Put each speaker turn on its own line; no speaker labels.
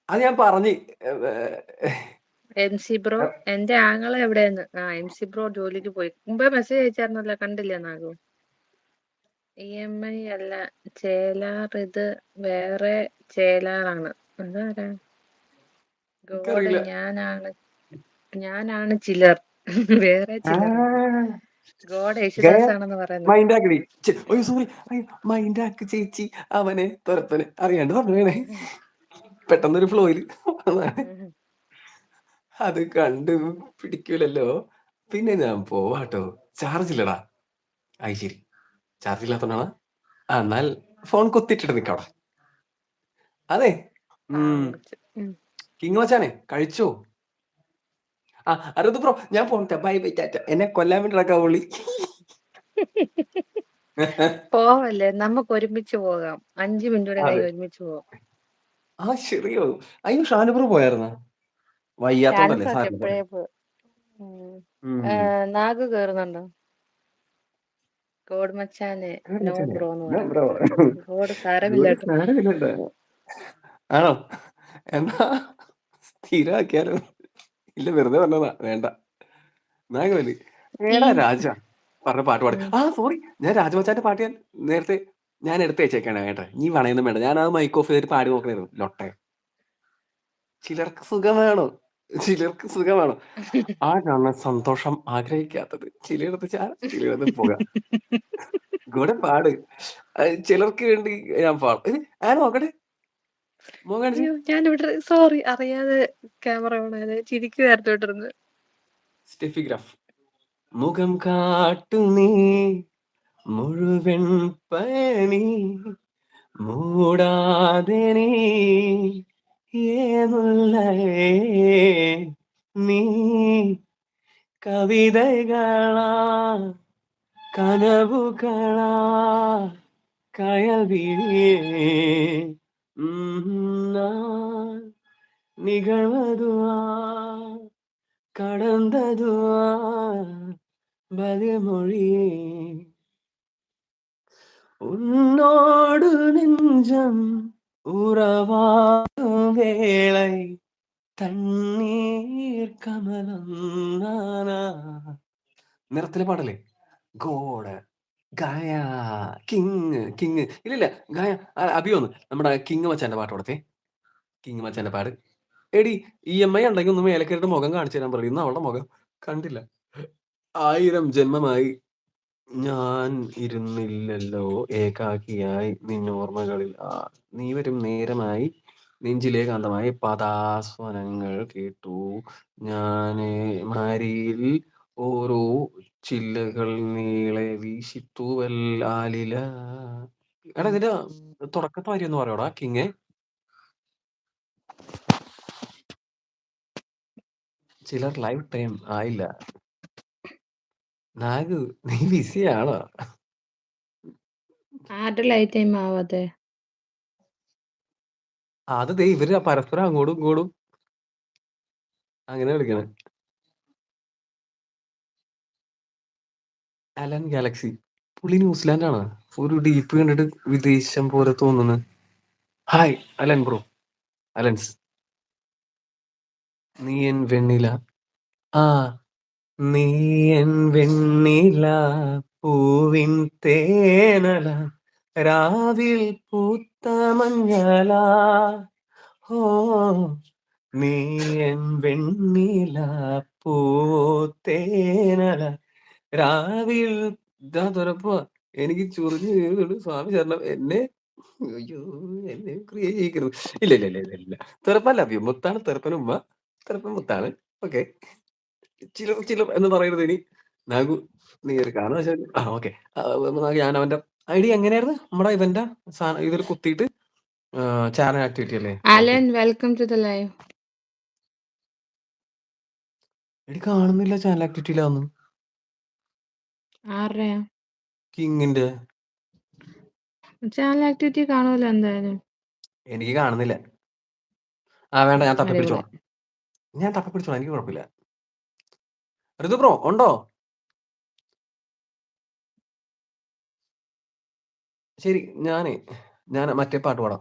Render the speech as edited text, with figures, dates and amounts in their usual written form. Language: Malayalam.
അത് ഞാൻ പറഞ്ഞ്
എം സി ബ്രോ എന്റെ ആങ്ങളെ എവിടെയെന്ന്. എം സി ബ്രോ ജോലിക്ക് പോയി. മുമ്പേ മെസ്സേജ് അയച്ചായിരുന്നല്ലോ, കണ്ടില്ലേ നാഗു? EMI അല്ല ചേലാർ, ഇത് വേറെ ചേലാറാണ്. അതാരാ? ഗോഡ്
എനിക്കറിയില്ല.
ഞാനാണ് ചിലർ. വേറെ ചിലർ. ഗോഡ് യേശുദാസ് ആണെന്ന് പറയുന്നത്.
മൈൻഡാക്കടി. സോറി, മൈൻഡാക്ക് ചേച്ചി. അവനെ തുരപ്പന് അറിയാണ്ട് പറഞ്ഞേ. പെട്ടെന്നൊരു ഫ്ലോയില് അത് കണ്ട് പിടിക്കൂലല്ലോ. പിന്നെ ഞാൻ പോവാട്ടോ. ചാർജ് ഇല്ലടാ. അത് ശരി, ചാർജ് ഇല്ലാത്തോണ്ടാണ്. എന്നാൽ ഫോൺ കുത്തിട്ടിട്ട് നിക്കവിടെ. അതെ, കിങ് മച്ചാനെ കഴിച്ചോ? അറുപത് ബ്രോ, ഞാൻ പോട്ടെ. Bye bye, Tata. എന്നെ കൊല്ലാൻ വേണ്ടി നടക്കാ പുള്ളി.
പോവല്ലേ, നമുക്ക് ഒരുമിച്ച് പോകാം. 5 മിനിറ്റ് കഴിഞ്ഞ് ഒരുമിച്ച് പോകാം.
ശരിയോ? അയ്യോ, ഷാനുബ്രോ പോയായിരുന്ന? വയ്യാത്തോണ്ടല്ലേ സാർ?
എപ്പോഴേ നാഗ് കേറുന്നുണ്ടോ? ഗോഡ് മച്ചാനെ നോ ബ്രോ എന്ന് പറയും. ഗോഡ് സാരമില്ല.
ആണോ? എന്നാ സ്ഥിരാക്കിയാലോ? ഇല്ല, വെറുതെ പറഞ്ഞതാ. വേണ്ട. നാഗവലി ഏടാ രാജ പറഞ്ഞ പാട്ട് പാടി. സോറി, ഞാൻ രാജമച്ചാന്റെ പാട്ട് നേരത്തെ ഞാൻ എടുത്ത് വെച്ചേക്കാണ് കേട്ടെ. നീ പണയൊന്നും വേണ്ട. ഞാൻ അത് മൈക്ക് ഓഫ് ചെയ്തിട്ട് പാടി നോക്കണായിരുന്നു. ലൊട്ടെ. ചിലർക്ക് സുഖമാണോ? ആരാണ് സന്തോഷം ആഗ്രഹിക്കാത്തത്? ചിലയിടത്ത് പോകാം. കൂടെ പാട്. ചിലർക്ക് വേണ്ടി ഞാൻ പാടും. നോക്കട്ടെ.
ഞാനിവിടെ സോറി, അറിയാതെ ക്യാമറ ഓണായത്. ചിരിക്കുവായിരുന്നു.
സ്റ്റെഫിഗ്രാഫ്. മുഖം കാട്ടു നീ മുഴുവൻ പനി മൂടാതെ നീ ഏമുള്ളേ നീ കവിതകളാ കനവുകളാ കയൽവിഴിയേ നികழ்வதுவா கடந்ததுவா பதில்மொழியே உன்னோடு நெஞ்சம் உறவாடும் வேளை തണ്ണീർ കമലം നാനാ. നിറത്തിലെ പാടല്ലേ? ഗോഡ്, ഗായ, കിങ് ഇല്ലില്ല, ഗായ അഭിയൊന്ന് നമ്മുടെ കിങ് മച്ചാന്റെ പാട്ട് കൊടുത്തേ. കിങ് മച്ചാന്റെ പാട്. എടി, EMI ഉണ്ടെങ്കിൽ ഒന്ന് മേലെ കയറിയിട്ട് മുഖം കാണിച്ചു തരാൻ പറയും. ഇന്ന് അവളുടെ മുഖം കണ്ടില്ല. 1000 ജന്മമായി ഞാൻ ഇരുന്നില്ലല്ലോ ഏകാക്കിയായി നിന്നോർമ്മകളിൽ. നീ വരും നേരമായി നെഞ്ചിലെ കാന്തമായി പദാസ്വനങ്ങൾ കേട്ടു ഞാന് മാരിയിൽ ഓരോ ചില്ലകൾ നീളെ വീശിത്തൂവൽ ആലില. എടാ, ഇതിന്റെ തുടക്കത്തെ വരി ഒന്ന് പറയോടാ കിങ്ങേ. ചിലർ ലൈഫ് ടൈം ആയില്ല. നാഗു, നീ ബിസിയാണോ?
ആരുടെ ലൈഫ് ടൈം ആവാതെ?
അത് ദേ ഇവര് പരസ്പരം അങ്ങോട്ടും ഇങ്ങോട്ടും അങ്ങനെ വിളിക്കണേ. അലൻ ഗാലക്സി, പുള്ളി ന്യൂസിലാൻഡാണ്. ഒരു ഡീപ്പ് കണ്ടിട്ട് വിദേശം പോലെ തോന്നുന്നു. Hi Alan bro. അലൻസ്, നീ എൻ വെണ്ണില. നീ എൻ വെണ്ണില പൂവിൻ തേനല രാവിൽ പൂത്ത മഞ്ഞല. നീ എൻ വെണ്ണില പൂത്തേനല രാവിൽ. ഇതാ തുറപ്പ. എനിക്ക് ചൊറിഞ്ഞു സ്വാമി ശരണം. എന്നെ അയ്യോ, എന്നെ ക്രിയേറ്റ് ചെയ്യിക്കരുത്. ഇല്ല. തെറുപ്പല്ല അഭ്യം. മുത്താണ് തെറുപ്പന് ഉമ്മ. തെറുപ്പൻ മുത്താണ്. ഓക്കെ. ചില എന്ന് പറയരുത് ഇനി. നാഗു, നീ ഒരു കാരണം വെച്ചാൽ ഓക്കെ. ഞാൻ അവന്റെ ഐഡി എങ്ങനെയായിരുന്നു നമ്മുടെ ഇവന്റെ ഇതിൽ കുത്തിയിട്ട് ചാനൽ ആക്ടിവിറ്റി അല്ലേ?
Alan, welcome to the live.
എടി, കാണുന്നില്ല ചാനൽ ആക്ടിവിറ്റിയിലാന്ന്.
ആരുടെയാ?
കിങ്ങിന്റെ
ചാനൽ ആക്ടിവിറ്റി കാണുമല്ലോ എന്തായാലും.
എനിക്ക് കാണുന്നില്ല. വേണ്ട, ഞാൻ തപ്പിപ്പിടിച്ചോളാം. എനിക്ക് കുഴപ്പമില്ല. ഋതു ബ്രോ ഉണ്ടോ? ശരി, ഞാൻ മറ്റേ പാട്ട് പാടാം.